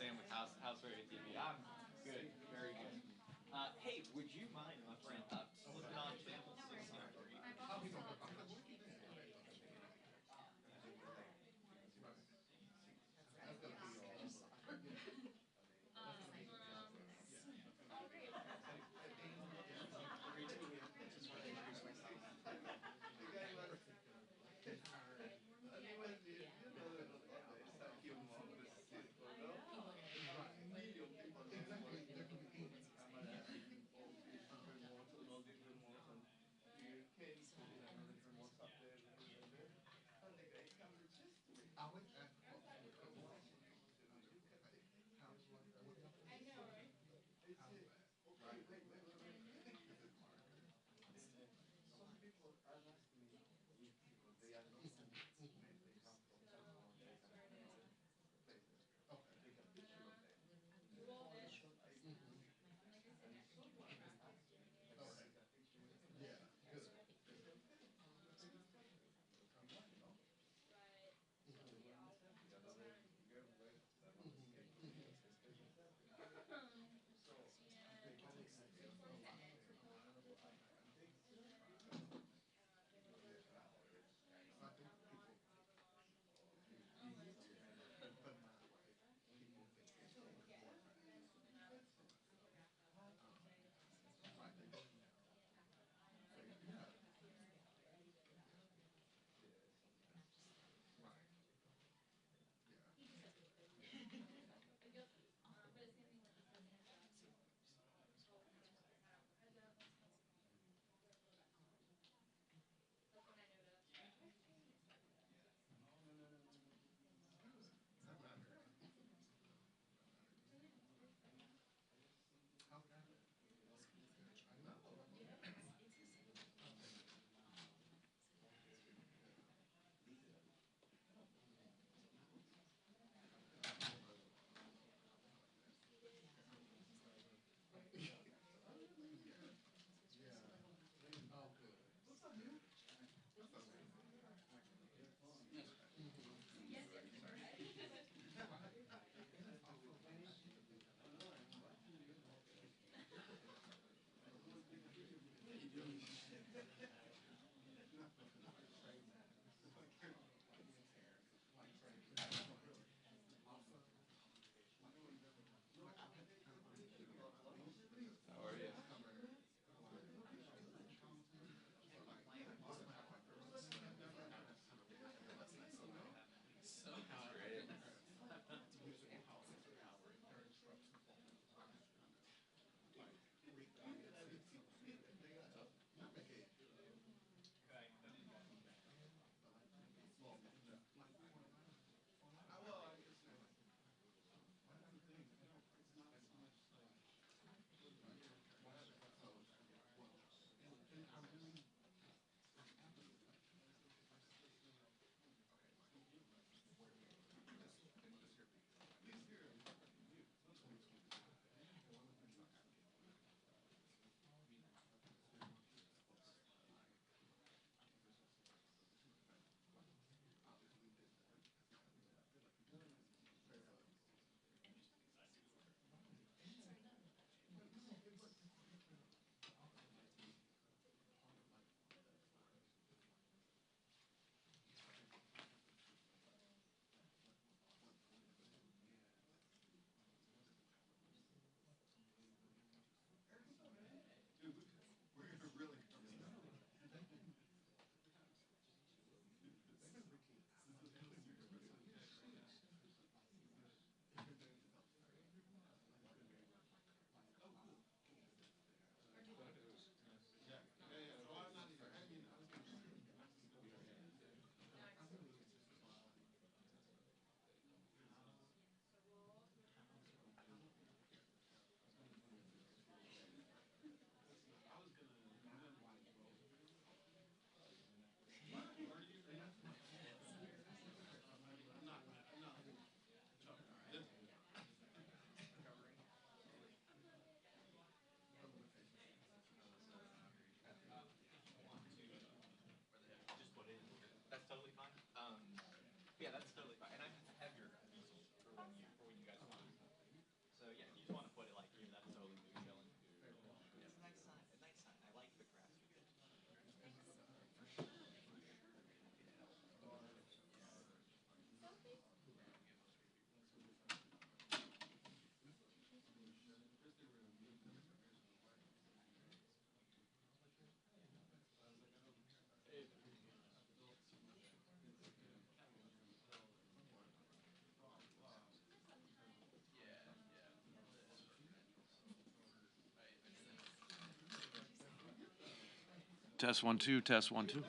Sam with House Radio TV. I'm good, very good. Hey, would you mind, my friend, flipping on channel 6 here for you? Test 1 2. Test 1 2.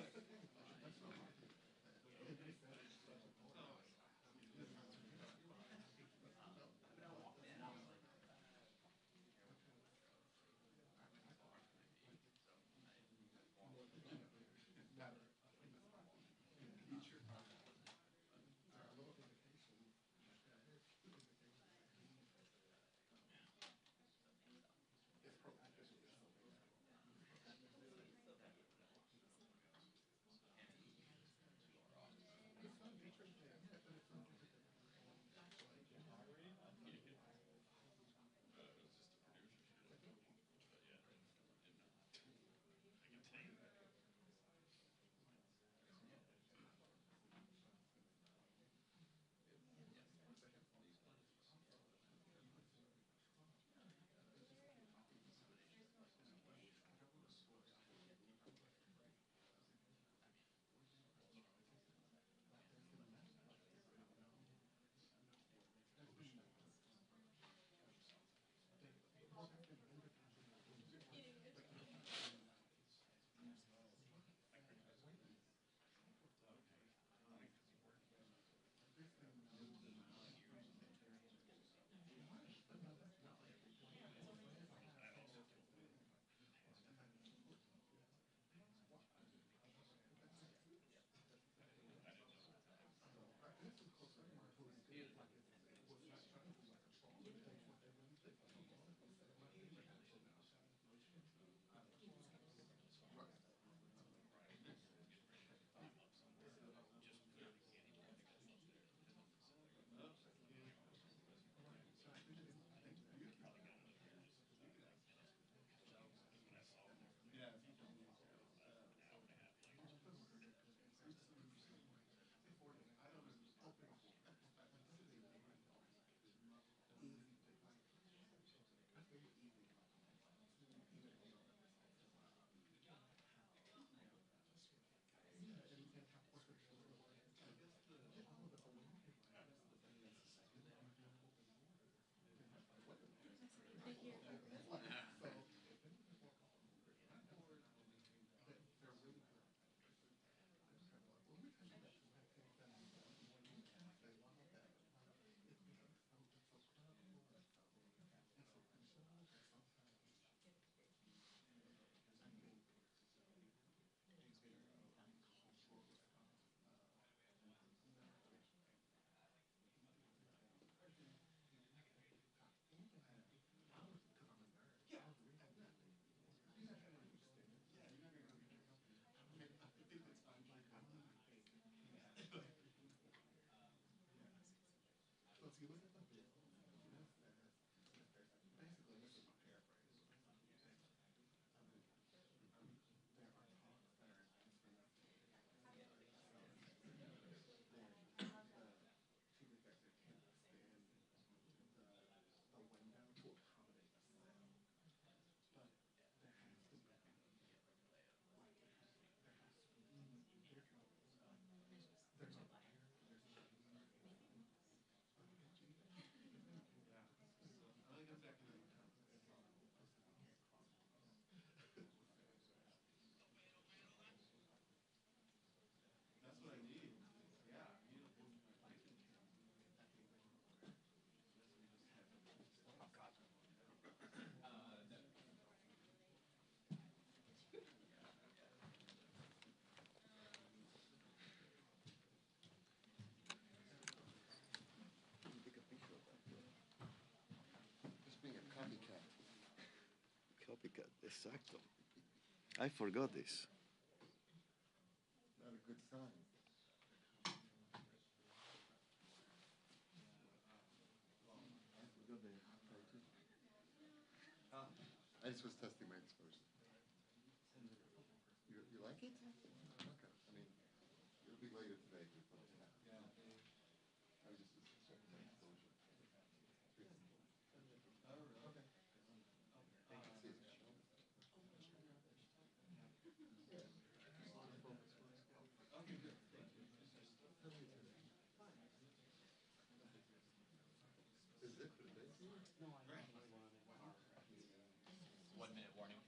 Copycat, exacto. I forgot this. Not a good sign. I just was testing my exposure. You like it? Okay. I mean, it'll be later today. Yeah. I was just checking my exposure. Oh, really? Okay. Okay, good. Thank you. Is it for the day? No, I don't. 1 minute warning.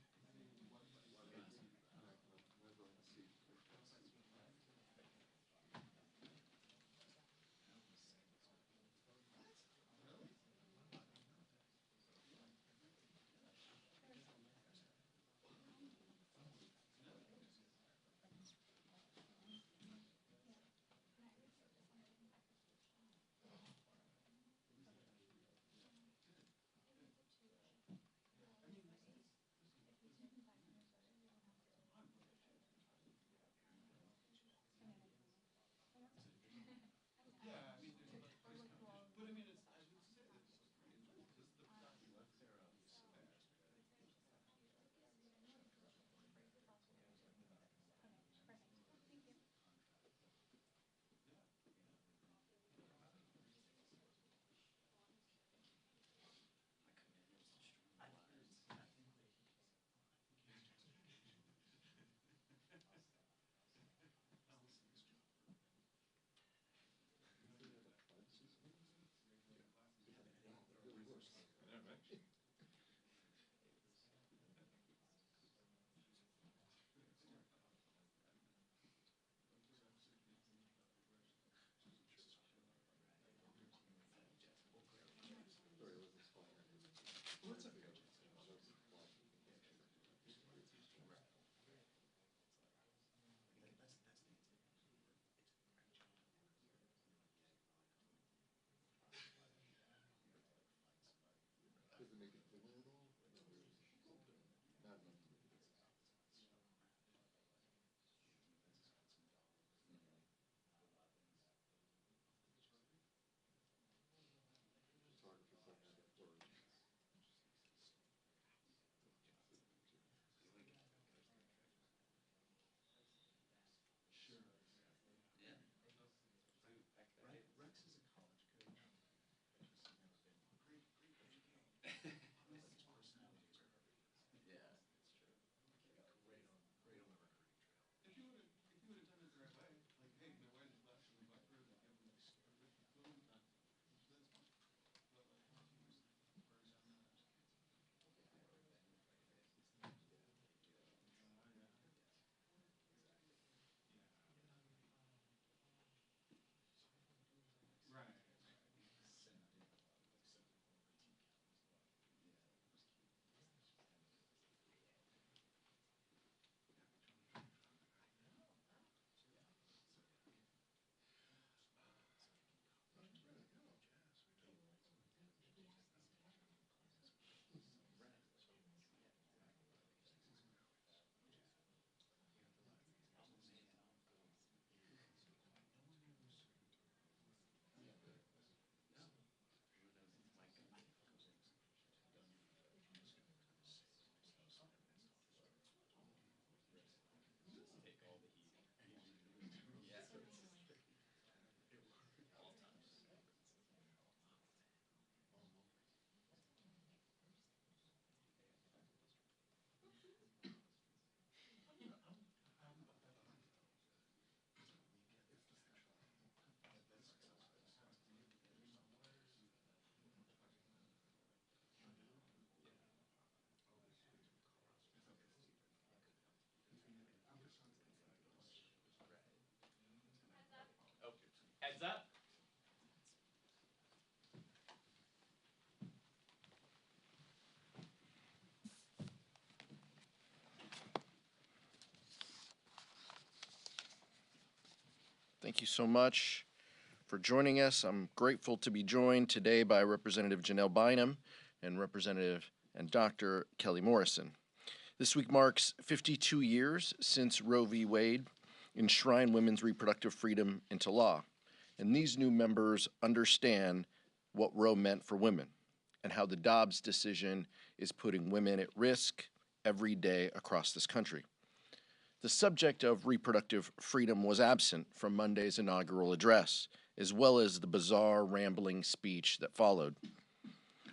Thank you so much for joining us. I'm grateful to be joined today by Representative Janelle Bynum and Representative and Dr. Kelly Morrison. This week marks 52 years since Roe v. Wade enshrined women's reproductive freedom into law. And these new members understand what Roe meant for women and how the Dobbs decision is putting women at risk every day across this country. The subject of reproductive freedom was absent from Monday's inaugural address, as well as the bizarre, rambling speech that followed.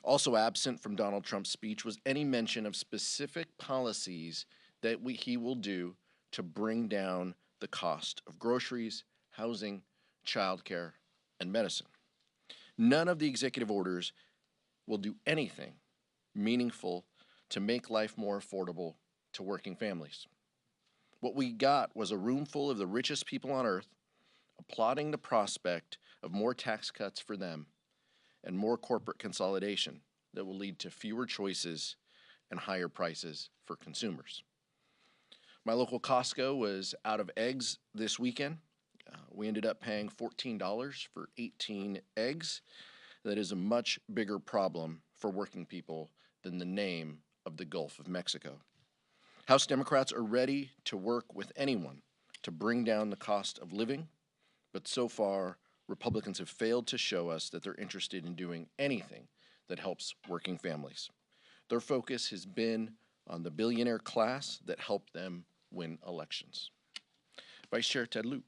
Also absent from Donald Trump's speech was any mention of specific policies that he will do to bring down the cost of groceries, housing, childcare, and medicine. None of the executive orders will do anything meaningful to make life more affordable to working families. What we got was a room full of the richest people on earth applauding the prospect of more tax cuts for them and more corporate consolidation that will lead to fewer choices and higher prices for consumers. My local Costco was out of eggs this weekend. We ended up paying $14 for 18 eggs. That is a much bigger problem for working people than the name of the Gulf of Mexico. House Democrats are ready to work with anyone to bring down the cost of living, but so far, Republicans have failed to show us that they're interested in doing anything that helps working families. Their focus has been on the billionaire class that helped them win elections. Vice Chair Ted Lieu.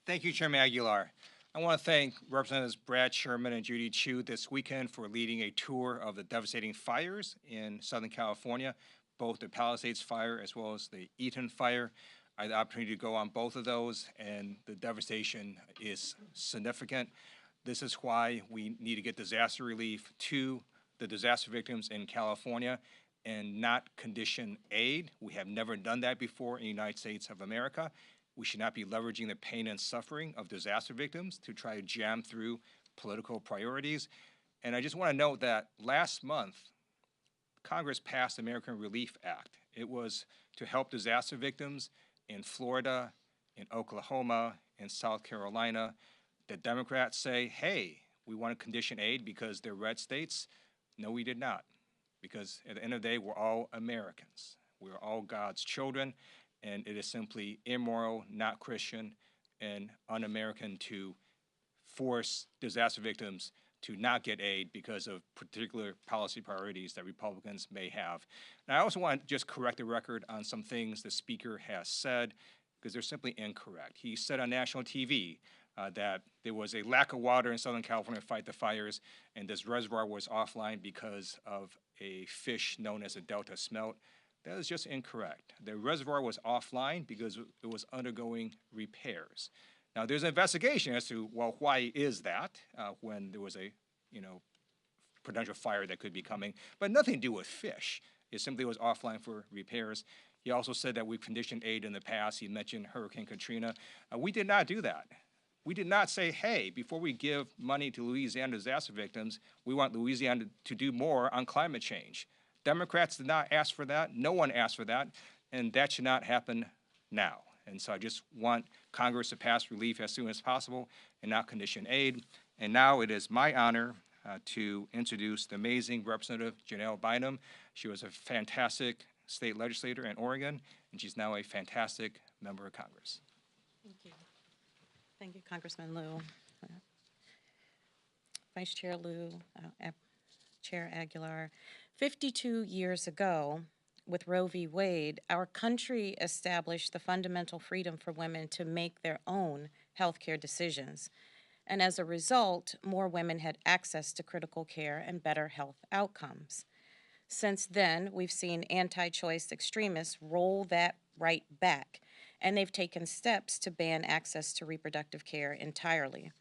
Thank you, Chairman Aguilar. I want to thank Representatives Brad Sherman and Judy Chu this weekend for leading a tour of the devastating fires in Southern California, both the Palisades fire as well as the Eaton fire. I had the opportunity to go on both of those, and the devastation is significant. This is why we need to get disaster relief to the disaster victims in California and not condition aid. We have never done that before in the United States of America. We should not be leveraging the pain and suffering of disaster victims to try to jam through political priorities. And I just want to note that last month, Congress passed the American Relief Act. It was to help disaster victims in Florida, in Oklahoma, in South Carolina. The Democrats say, hey, we want to condition aid because they're red states. No, we did not. Because at the end of the day, we're all Americans. We're all God's children. And it is simply immoral, not Christian, and un-American to force disaster victims to not get aid because of particular policy priorities that Republicans may have. And I also want to just correct the record on some things the Speaker has said, because they're simply incorrect. He said on national TV that there was a lack of water in Southern California to fight the fires, and this reservoir was offline because of a fish known as a Delta smelt. That is just incorrect. The reservoir was offline because it was undergoing repairs. Now, there's an investigation as to, well, why is that when there was a, potential fire that could be coming, but nothing to do with fish. It simply was offline for repairs. He also said that we've conditioned aid in the past. He mentioned Hurricane Katrina. We did not do that. We did not say, hey, before we give money to Louisiana disaster victims, we want Louisiana to do more on climate change. Democrats did not ask for that. No one asked for that, and that should not happen now. And so I just want Congress to pass relief as soon as possible and not condition aid. And now it is my honor to introduce the amazing Representative Janelle Bynum. She was a fantastic state legislator in Oregon, and she's now a fantastic member of Congress. Thank you. Thank you, Congressman Lieu. Vice Chair Lieu, Chair Aguilar. 52 years ago, with Roe v. Wade, our country established the fundamental freedom for women to make their own health care decisions. And as a result, more women had access to critical care and better health outcomes. Since then, we've seen anti-choice extremists roll that right back, and they've taken steps to ban access to reproductive care entirely.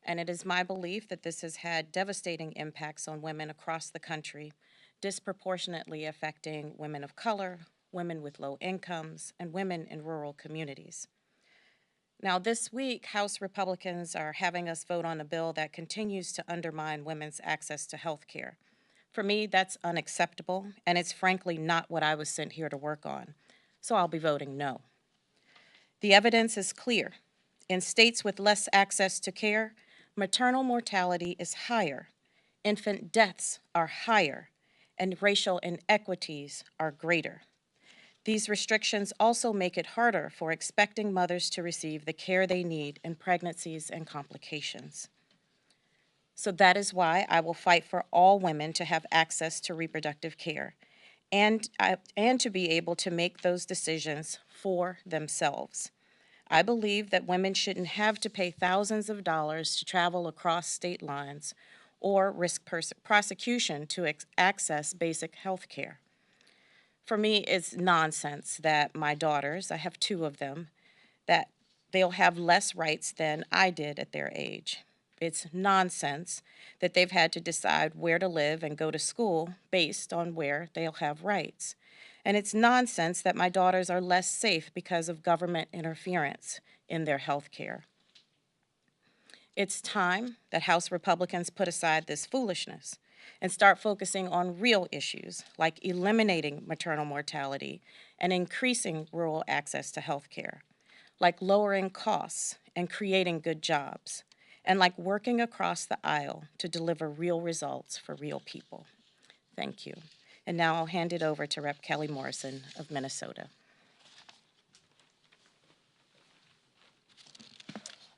And it is my belief that this has had devastating impacts on women across the country, disproportionately affecting women of color, women with low incomes, and women in rural communities. Now, this week, House Republicans are having us vote on a bill that continues to undermine women's access to health care. For me, that's unacceptable, and it's frankly not what I was sent here to work on. So I'll be voting no. The evidence is clear. In states with less access to care, maternal mortality is higher, infant deaths are higher, and racial inequities are greater. These restrictions also make it harder for expecting mothers to receive the care they need in pregnancies and complications. So that is why I will fight for all women to have access to reproductive care and to be able to make those decisions for themselves. I believe that women shouldn't have to pay thousands of dollars to travel across state lines or risk prosecution to access basic health care. For me, it's nonsense that my daughters, I have 2 of them, that they'll have less rights than I did at their age. It's nonsense that they've had to decide where to live and go to school based on where they'll have rights. And it's nonsense that my daughters are less safe because of government interference in their health care. It's time that House Republicans put aside this foolishness and start focusing on real issues like eliminating maternal mortality and increasing rural access to health care, like lowering costs and creating good jobs, and like working across the aisle to deliver real results for real people. Thank you. And now I'll hand it over to Rep. Kelly Morrison of Minnesota.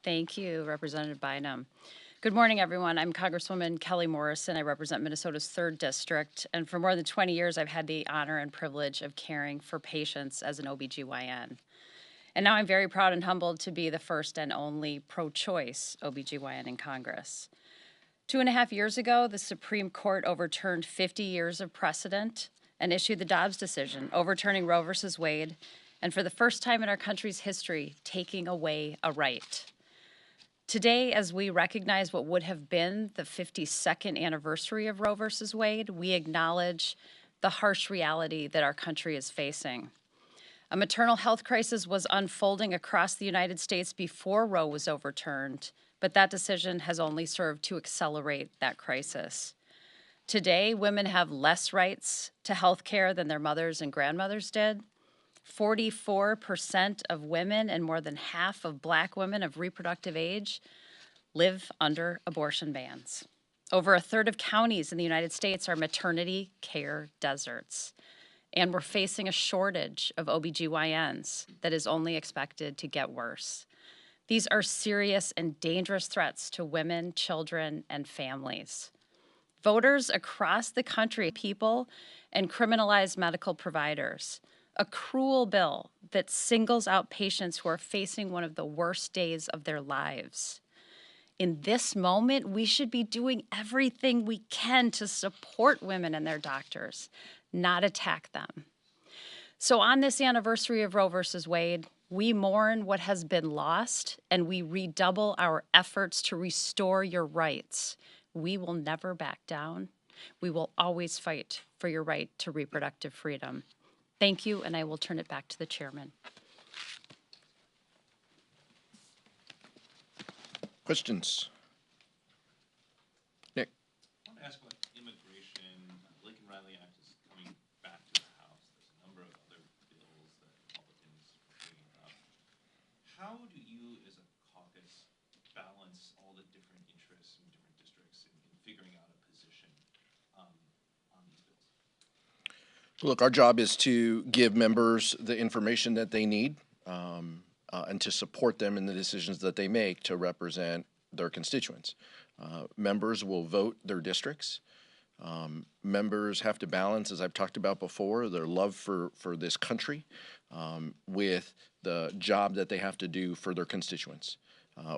Thank you, Representative Bynum. Good morning, everyone. I'm Congresswoman Kelly Morrison. I represent Minnesota's 3rd District, and for more than 20 years, I've had the honor and privilege of caring for patients as an OBGYN. And now I'm very proud and humbled to be the first and only pro-choice OBGYN in Congress. 2.5 years ago, the Supreme Court overturned 50 years of precedent and issued the Dobbs decision, overturning Roe v. Wade, and for the first time in our country's history, taking away a right. Today, as we recognize what would have been the 52nd anniversary of Roe v. Wade, we acknowledge the harsh reality that our country is facing. A maternal health crisis was unfolding across the United States before Roe was overturned, but that decision has only served to accelerate that crisis. Today, women have less rights to health care than their mothers and grandmothers did. 44% of women and more than half of Black women of reproductive age live under abortion bans. Over 1/3 of counties in the United States are maternity care deserts. And we're facing a shortage of OBGYNs that is only expected to get worse. These are serious and dangerous threats to women, children, and families. Voters across the country, people, and criminalize medical providers. A cruel bill that singles out patients who are facing one of the worst days of their lives. In this moment, we should be doing everything we can to support women and their doctors, not attack them. So on this anniversary of Roe v. Wade, we mourn what has been lost and we redouble our efforts to restore your rights. We will never back down. We will always fight for your right to reproductive freedom. Thank you, and I will turn it back to the chairman. Questions? Nick? I want to ask about immigration. Lincoln Riley Act is coming back to the House. There's a number of other bills that Republicans are bringing up. How do you, as a caucus, balance all the different interests from different districts in figuring out a position on these bills? Look, our job is to give members the information that they need and to support them in the decisions that they make to represent their constituents. Members will vote their districts. Members have to balance, as I've talked about before, their love for this country with the job that they have to do for their constituents.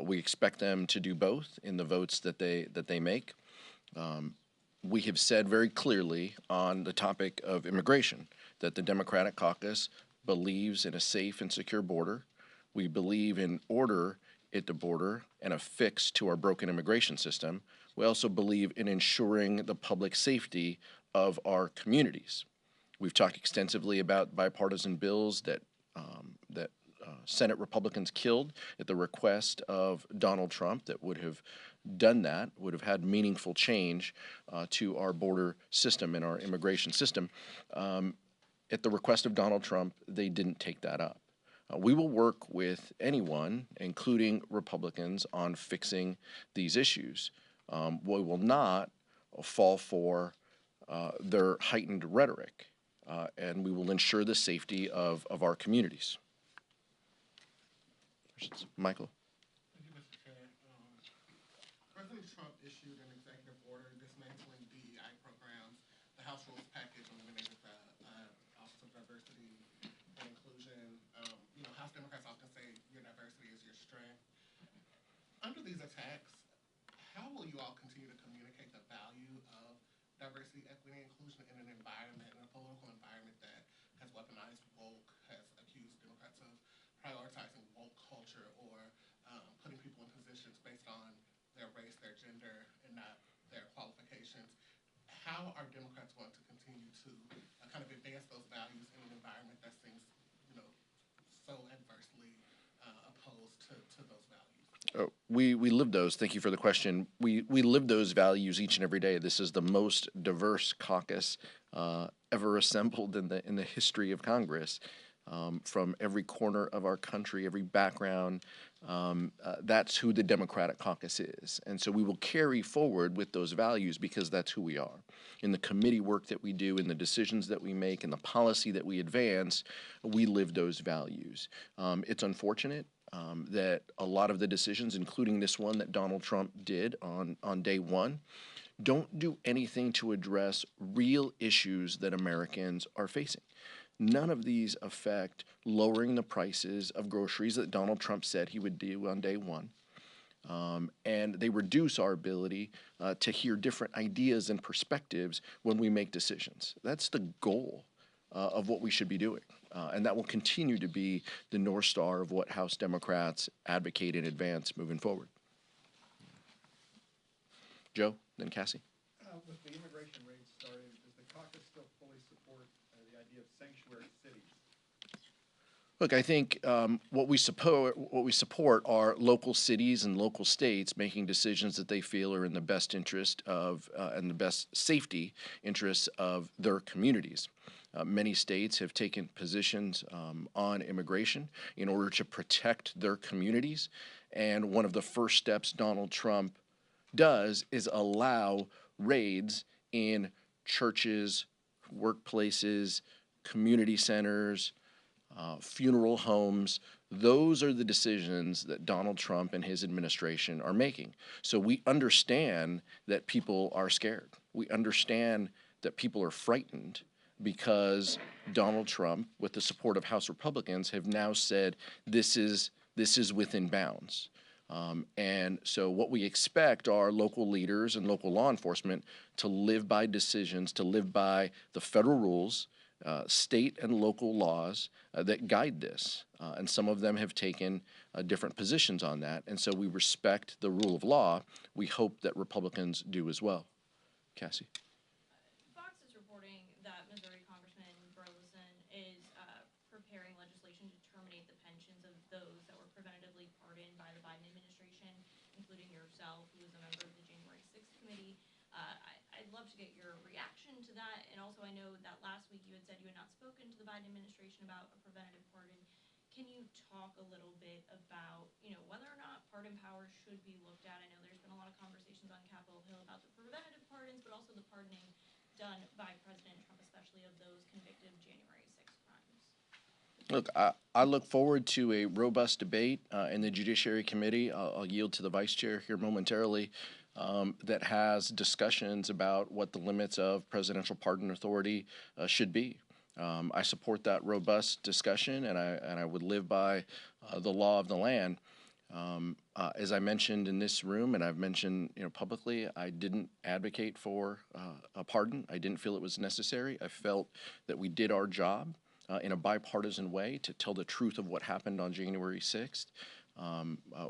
We expect them to do both in the votes that they make. We have said very clearly on the topic of immigration that the Democratic caucus believes in a safe and secure border. We believe in order at the border and a fix to our broken immigration system. We also believe in ensuring the public safety of our communities. We've talked extensively about bipartisan bills that Senate Republicans killed at the request of Donald Trump that would have done that, would have had meaningful change to our border system and our immigration system. At the request of Donald Trump, they didn't take that up. We will work with anyone, including Republicans, on fixing these issues. We will not fall for their heightened rhetoric, and we will ensure the safety of our communities. Michael. Thank you, Mr. Chair. President Trump issued an executive order dismantling DEI programs, the House Rules package eliminated the Office of Diversity and Inclusion. House Democrats often say your diversity is your strength. Under these attacks, how will you all continue to communicate the value of diversity, equity, and inclusion in an environment, in a political environment that has weaponized woke, has accused Democrats of prioritizing woke culture or putting people in positions based on their race, their gender, and not their qualifications? How are Democrats going to continue to kind of advance those values in an environment that seems, so adversely opposed to those values? We live those. Thank you for the question. We live those values each and every day. This is the most diverse caucus ever assembled in the history of Congress. From every corner of our country, every background. That's who the Democratic caucus is. And so we will carry forward with those values because that's who we are. In the committee work that we do, in the decisions that we make, in the policy that we advance, we live those values. It's unfortunate that a lot of the decisions, including this one that Donald Trump did on day one, don't do anything to address real issues that Americans are facing. None of these affect lowering the prices of groceries that Donald Trump said he would do on day one. And they reduce our ability to hear different ideas and perspectives when we make decisions. That's the goal of what we should be doing. And that will continue to be the North Star of what House Democrats advocate and advance moving forward. Joe, then Cassie. With the immigration raids started, does the caucus still fully support the idea of sanctuary cities? Look, I think what we support are local cities and local states making decisions that they feel are in the best interest of and the best safety interests of their communities. Many states have taken positions on immigration in order to protect their communities, and one of the first steps Donald Trump does is allow raids in churches, workplaces, community centers, funeral homes. Those are the decisions that Donald Trump and his administration are making. So we understand that people are scared. We understand that people are frightened because Donald Trump, with the support of House Republicans, have now said this is within bounds. And so what we expect are local leaders and local law enforcement to live by decisions, to live by the federal rules, state and local laws that guide this. And some of them have taken different positions on that. And so we respect the rule of law. We hope that Republicans do as well. Cassie. Fox is reporting that Missouri Congressman Burleson is preparing legislation to terminate the pensions of those that were preventatively pardoned by the Biden administration, including yourself, who was a member of the January 6th committee. I'd love to get your reaction to that. And also, I know that last week you had said you had not spoken to the Biden administration about a preventative pardon. Can you talk a little bit about, whether or not pardon powers should be looked at? I know there's been a lot of conversations on Capitol Hill about the preventative pardons, but also the pardoning done by President Trump, especially of those convicted of January 6th crimes. Look, I look forward to a robust debate in the Judiciary Committee. I'll yield to the Vice Chair here momentarily. That has discussions about what the limits of presidential pardon authority should be. I support that robust discussion, and I would live by the law of the land. As I mentioned in this room, and I've mentioned publicly, I didn't advocate for a pardon. I didn't feel it was necessary. I felt that we did our job in a bipartisan way to tell the truth of what happened on January 6th.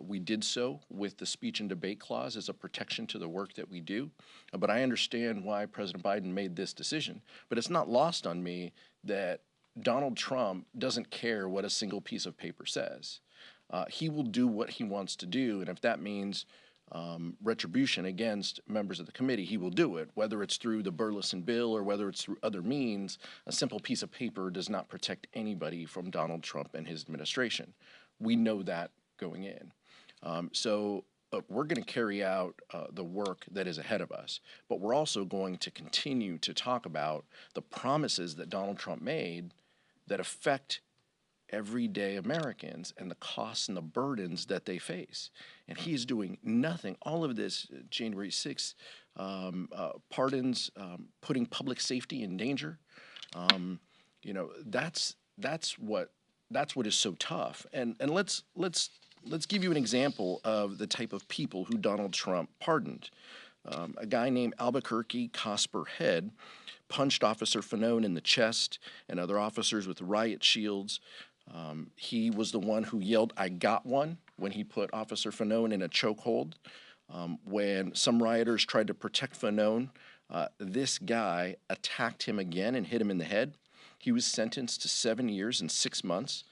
We did so with the speech and debate clause as a protection to the work that we do. But I understand why President Biden made this decision. But it's not lost on me that Donald Trump doesn't care what a single piece of paper says. He will do what he wants to do, and if that means retribution against members of the committee, he will do it, whether it's through the Burleson bill or whether it's through other means. A simple piece of paper does not protect anybody from Donald Trump and his administration. We know that going in. So we're going to carry out the work that is ahead of us, but we're also going to continue to talk about the promises that Donald Trump made that affect everyday Americans and the costs and the burdens that they face. And he is doing nothing. All of this, January 6th, pardons, putting public safety in danger. You know, that's what is so tough. And let's give you an example of the type of people who Donald Trump pardoned. A guy named Albuquerque Cosper Head punched Officer Fanone in the chest and other officers with riot shields. He was the one who yelled, "I got one," when he put Officer Fanone in a chokehold. When some rioters tried to protect Fanone, this guy attacked him again and hit him in the head. He was sentenced to 7 years and 6 months.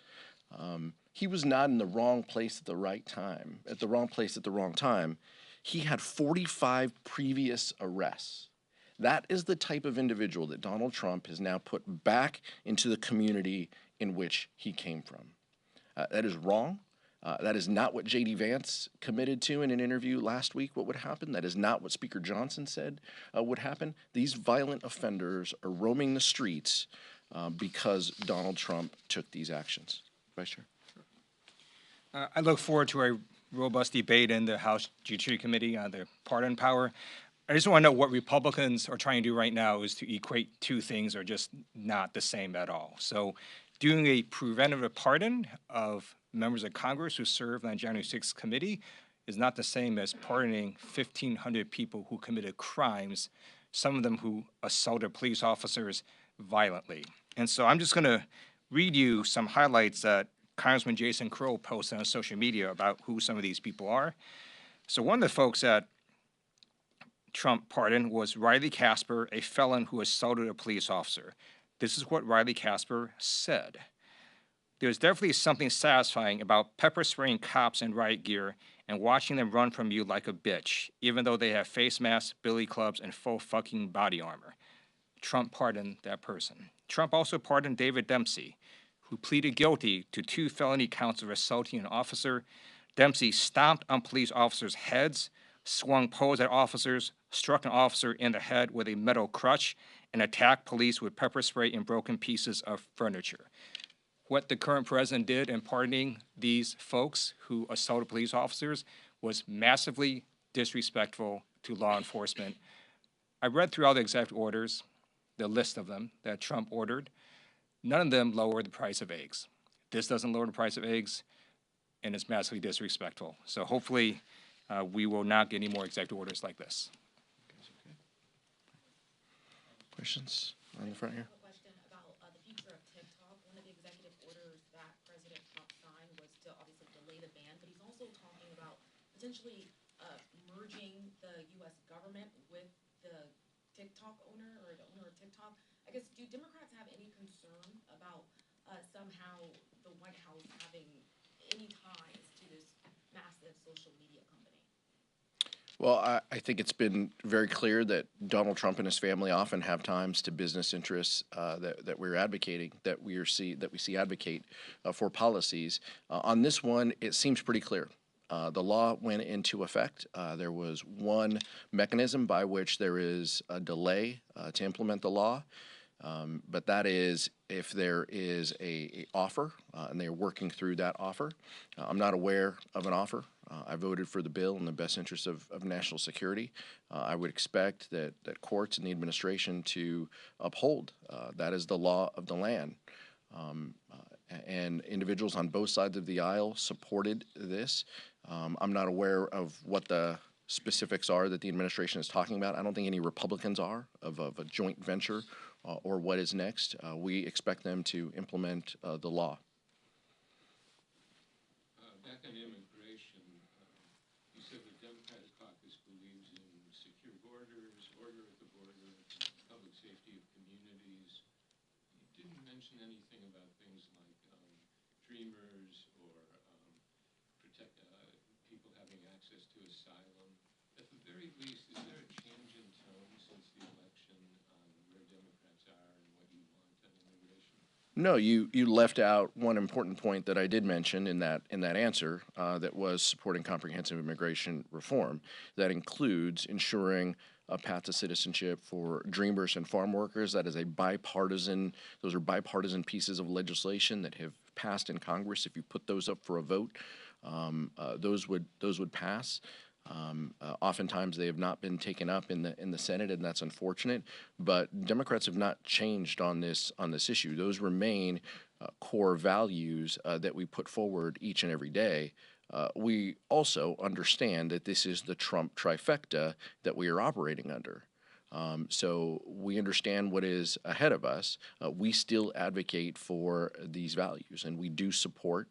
He was not in the wrong place at the right time, at the wrong place at the wrong time. He had 45 previous arrests. That is the type of individual that Donald Trump has now put back into the community in which he came from. That is wrong. That is not what J.D. Vance committed to in an interview last week, what would happen. That is not what Speaker Johnson said would happen. These violent offenders are roaming the streets because Donald Trump took these actions. Vice Chair. I look forward to a robust debate in the House Judiciary Committee on the pardon power. I just want to know what Republicans are trying to do right now is to equate two things are just not the same at all. So doing a preventative pardon of members of Congress who served on the January 6th committee is not the same as pardoning 1,500 people who committed crimes, some of them who assaulted police officers violently. And so I'm just going to read you some highlights that Congressman Jason Crow posted on social media about who some of these people are. So one of the folks that Trump pardoned was Riley Casper, a felon who assaulted a police officer. This is what Riley Casper said. "There's definitely something satisfying about pepper spraying cops in riot gear and watching them run from you like a bitch, even though they have face masks, billy clubs, and full fucking body armor." Trump pardoned that person. Trump also pardoned David Dempsey, who pleaded guilty to 2 felony counts of assaulting an officer. Dempsey stomped on police officers' heads, swung poles at officers, struck an officer in the head with a metal crutch, and attacked police with pepper spray and broken pieces of furniture. What the current president did in pardoning these folks who assaulted police officers was massively disrespectful to law enforcement. I read through all the executive orders, the list of them that Trump ordered. None of them lowered the price of eggs. This doesn't lower the price of eggs, and it's massively disrespectful. So hopefully we will not get any more executive orders like this. Questions on the front here? A question about the future of TikTok. One of the executive orders that President Trump signed was to obviously delay the ban, but he's also talking about potentially merging the U.S. government with the TikTok owner or the owner of TikTok. I guess, do Democrats have any concern about somehow the White House having any ties to this massive social media company? Well, I think it's been very clear that Donald Trump and his family often have ties to business interests that we're advocating, that we see advocate for policies. On this one, it seems pretty clear. The law went into effect. There was one mechanism by which there is a delay to implement the law. But that is if there is a offer and they're working through that offer. I'm not aware of an offer. I voted for the bill in the best interest of national security. I would expect that courts and the administration to uphold. That is the law of the land. And individuals on both sides of the aisle supported this. I'm not aware of what the specifics are that the administration is talking about. I don't think any Republicans are of a joint venture or what is next. We expect them to implement the law. Back on immigration, you said the Democratic caucus believes in secure borders, order at the border, public safety of communities. You didn't mention anything about things like dreamers or people having having access to asylum. At the very least, is there a change in tone since the election on where Democrats are and what you want on immigration? No, you left out one important point that I did mention in that answer, that was supporting comprehensive immigration reform. That includes ensuring a path to citizenship for dreamers and farm workers. That is those are bipartisan pieces of legislation that have passed in Congress. If you put those up for a vote, those would pass. Oftentimes they have not been taken up in the Senate, and that's unfortunate. But Democrats have not changed on this issue. Those remain core values that we put forward each and every day. We also understand that this is the Trump trifecta that we are operating under. So we understand what is ahead of us. We still advocate for these values, and we do support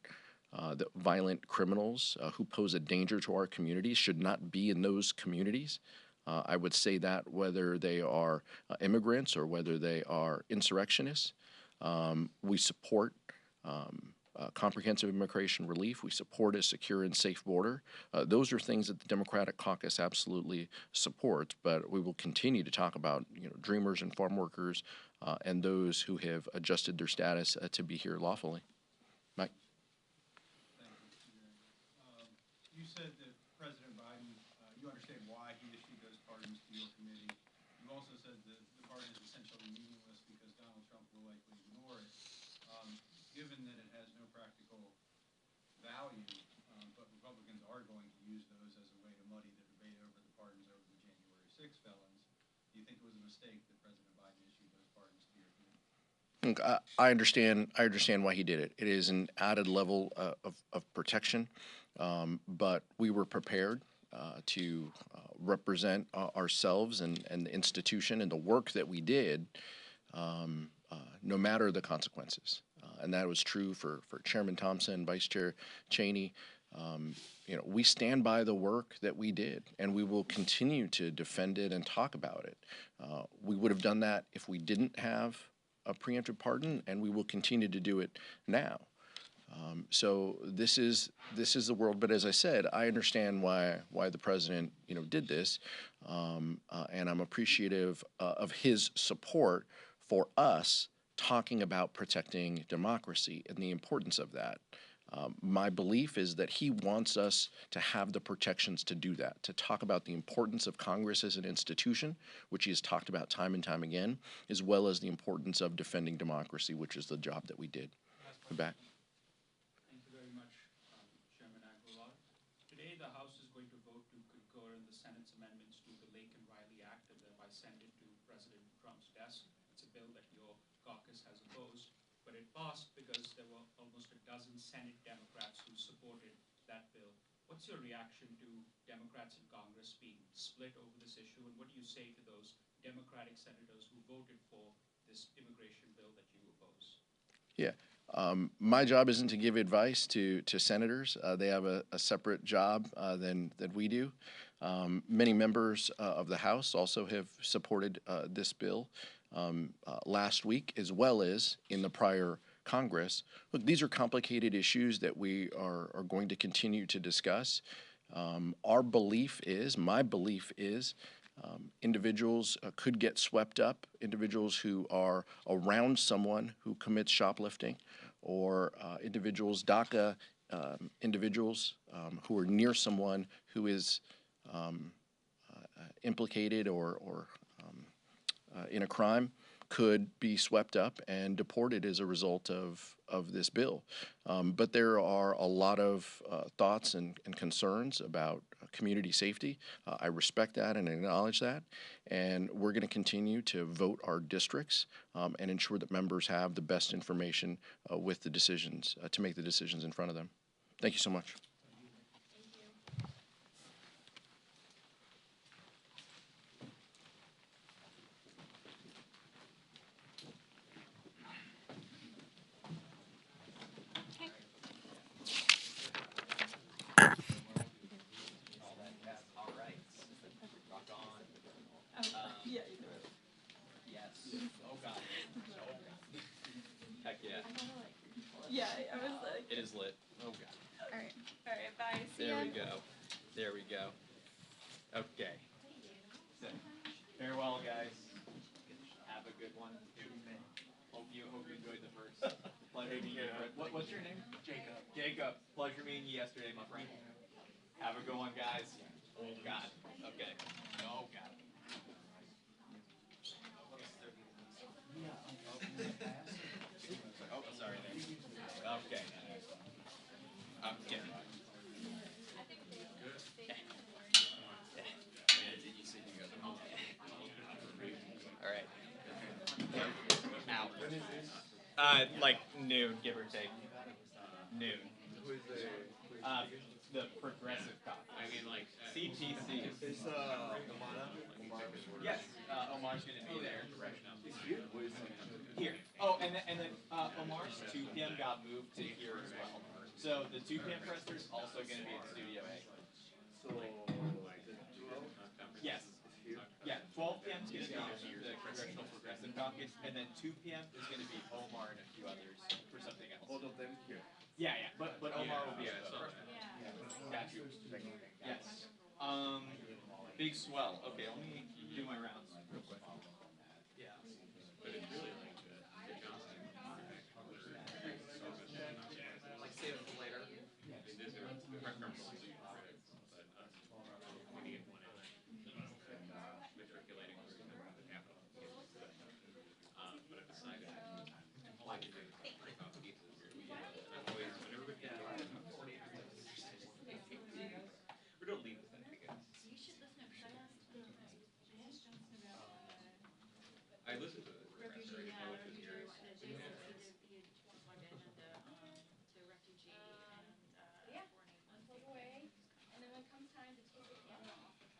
that violent criminals who pose a danger to our communities should not be in those communities. I would say that whether they are immigrants or whether they are insurrectionists. We support comprehensive immigration relief. We support a secure and safe border. Those are things that the Democratic Caucus absolutely supports, but we will continue to talk about dreamers and farm workers and those who have adjusted their status to be here lawfully. Mike? You said that President Biden, you understand why he issued those pardons to your committee. You also said that the pardon is essentially meaningless because Donald Trump will likely ignore it. Given that it has no practical value, but Republicans are going to use those as a way to muddy the debate over the pardons over the January 6 felons, do you think it was a mistake that President Biden issued those pardons to your committee? Look, I understand why he did it. It is an added level of protection, but we were prepared to represent ourselves and the institution and the work that we did, no matter the consequences. And that was true for Chairman Thompson, Vice Chair Cheney. We stand by the work that we did, and we will continue to defend it and talk about it. We would have done that if we didn't have a preemptive pardon, and we will continue to do it now. So this is the world. But as I said, I understand why the president did this, and I'm appreciative of his support for us talking about protecting democracy and the importance of that. My belief is that he wants us to have the protections to do that, to talk about the importance of Congress as an institution, which he has talked about time and time again, as well as the importance of defending democracy, which is the job that we did. We're back. Thank you very much, Chairman Aguilar. Today, the House is going to vote to concur in the Senate's amendments to the Lake and Riley Act and thereby send it to President Trump's desk. It's a bill that your caucus has opposed, but it passed because there were almost a dozen Senate Democrats who supported that bill. What's your reaction to Democrats in Congress being split over this issue, and what do you say to those Democratic senators who voted for this immigration bill that you oppose? Yeah. My job isn't to give advice to senators. They have a separate job than we do. Many members of the House also have supported this bill last week, as well as in the prior Congress. Look, these are complicated issues that we are going to continue to discuss. My belief is, individuals could get swept up, individuals who are around someone who commits shoplifting, or individuals, DACA individuals who are near someone who is implicated or in a crime, could be swept up and deported as a result of this bill. But there are a lot of thoughts and concerns about community safety. I respect that and acknowledge that. And we're going to continue to vote our districts and ensure that members have the best information with the decisions, to make the decisions in front of them. Thank you so much. Yeah, I was like... It is lit. Oh, God. All right, bye. See ya. There we go. There we go. Okay. So, farewell, guys. Have a good one. Hope you enjoyed the first. Pleasure meeting you. What's your name? Jacob. Jacob. Pleasure meeting you yesterday, my friend. Have a good one, guys. Oh God. Okay. Oh God. Oh, sorry there. Okay. Okay. All right. Out. Like noon, give or take. Noon. The progressive cop. I mean, like CPC. Is Omar? Yes, Omar's going to be there. Here. Oh, and then Omar's 2 p.m. got moved to here as well. So the 2 p.m. presser is also going to be in Studio A. So, Yes. Yeah, 12 p.m. is going to be the Congressional Progressive Caucus, and then 2 p.m. is going to be Omar and a few others for something else. all of them here. Yeah, but Omar will be at both. Got you. Yes. Big swell. Okay, let me do my rounds real quick. Yeah. But it's really like the Johnson Like save it for later. this is preferential credits, but we need one matriculating through the capital. But I've decided all I can do is break off pieces. I'm always, whenever we can, or don't leave with that, I guess. You should listen because I asked Johnson about I listened to it. refugee, refugees. He had plugged in to refugee and foreign aid. Plug away, and then when it comes time to take the camera off the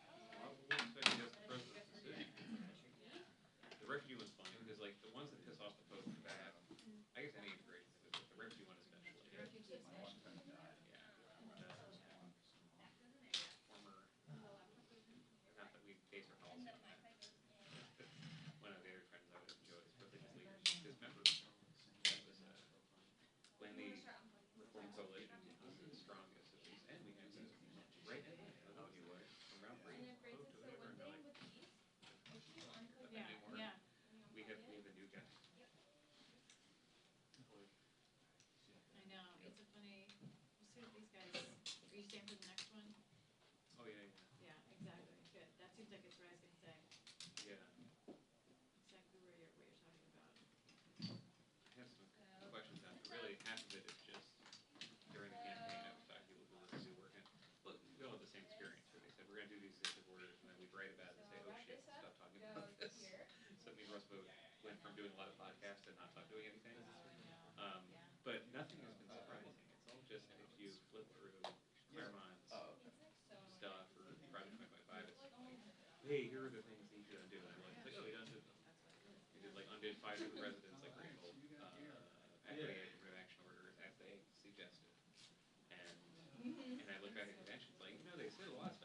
The refugee one's funny because like the ones that piss off the post are bad. I guess any integration is good, but the refugee one especially. refugee especially. Former, not that we base our policy on that. One of the other trends I would enjoy is privileged leaders. His members, that was when the Reform Coalition was the strongest, it was, and we had the right and left, I don't know what you were, from Round 3, vote to whatever, and they're like, Yeah, yeah. we have a new guy. I know. It's a funny. We'll see what these guys. Are you staying for the next one? Oh, yeah. Yeah, exactly. Good. That seems like it's what I was gonna say. Yeah. Exactly what you're talking about. I have some questions on it. Really, half of it is just during the campaign. I was talking to people who live and do work in. Look, we all have the same experience where they said we're going to do these executive orders, and then we'd write about it and say, oh shit, stop talking about this. So me and Russ both went from doing a lot of podcasts to not doing anything. But nothing has been surprising. It's all just if you flip through Claremont's stuff or Project 2025, it's like, hey, here are the things that you should undo. And it's like, oh, you undid them. You did like undid 5 of the residents, like Rachel, equity action orders as they suggested. And I look back at conventions like, they said a lot of